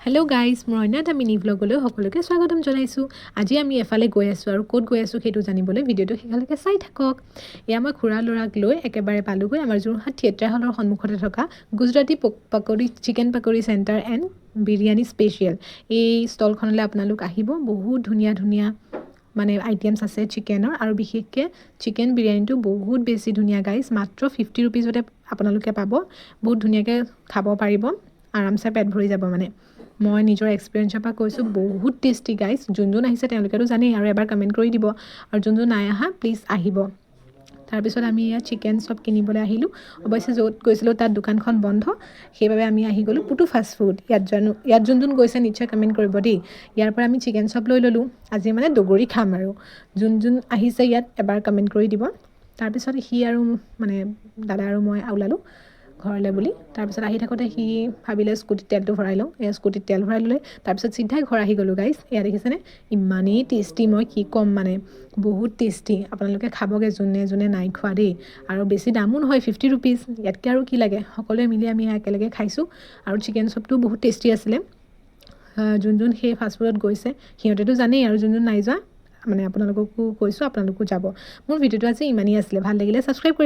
Hello' guys, মই অন্য এটা মিনি ভ্লগলৈ সকলোকে স্বাগতম জনাইছোঁ। আজি আমি এফালে গৈ আছোঁ আৰু ক'ত গৈ আছোঁ সেইটো জানিবলৈ ভিডিঅ'টো শেষলৈকে চাই থাকক। এয়া মই খুৰা ল'ৰাক লৈ একেবাৰে পালোঁগৈ আমাৰ যোৰহাট থিয়েটাৰ হলৰ সন্মুখতে থকা Gujarati pakori chicken pakori centre and biryani special. এই ষ্টলখনলৈ আপোনালোক আহিব। বহুত ধুনীয়া ধুনীয়া মানে আইটেমছ আছে চিকেনৰ, আৰু বিশেষকৈ চিকেন বিৰিয়ানীটো বহুত বেছি ধুনীয়া গাইজ। মাত্ৰ 50 ৰুপিজতে আপোনালোকে পাব। বহুত ধুনীয়াকৈ খাব পাৰিব, আৰামছে পেট ভৰি যাব। মানে মই নিজৰ এক্সপিৰিয়েঞ্চৰ পৰা কৈছোঁ, বহুত টেষ্টি গাইজ। যোন আহিছে তেওঁলোকেতো জানেই, আৰু এবাৰ কমেণ্ট কৰি দিব, আৰু যোন নাই অহা প্লিজ আহিব। তাৰপিছত আমি ইয়াত চিকেন চব কিনিবলৈ আহিলোঁ। অৱশ্যে য'ত গৈছিলোঁ তাত দোকানখন বন্ধ, সেইবাবে আমি আহি গ'লোঁ পুটু ফাষ্ট ফুড। ইয়াত যোন গৈছে নিশ্চয় কমেণ্ট কৰিব দেই। ইয়াৰ পৰা আমি চিকেন চপ লৈ ল'লোঁ। আজি মানে দগৰি খাম, আৰু যোন আহিছে ইয়াত এবাৰ কমেণ্ট কৰি দিব। তাৰপিছত সি আৰু মানে দাদা আৰু মই ওলালোঁ ঘৰলৈ বুলি। তাৰপিছত আহি থাকোঁতে সি ভাবিলে স্কুটিত তেলটো ভৰাই লওঁ। এয়া স্কুটিত তেল ভৰাই ল'লে। তাৰপিছত চিধাই ঘৰ আহি গ'লোঁ গাইজ। এয়া দেখিছেনে, ইমানেই টেষ্টি, মই কি ক'ম মানে, বহুত টেষ্টি। আপোনালোকে খাবগৈ যোনে নাই খোৱা দেই। আৰু বেছি দামো নহয়, 50 ৰুপিজ। ইয়াতকৈ আৰু কি লাগে। সকলোৱে মিলি আমি একেলগে খাইছোঁ, আৰু চিকেন চপটো বহুত টেষ্টি আছিলে। যোন সেই ফাষ্টফুডত গৈছে সিহঁতেতো জানেই, আৰু যোন নাই যোৱা মানে আপোনালোককো কৈছোঁ, আপোনালোকো যাব। মোৰ ভিডিঅ'টো আজি ইমানেই আছিলে। ভাল লাগিলে ছাবস্ক্ৰাইব কৰিব।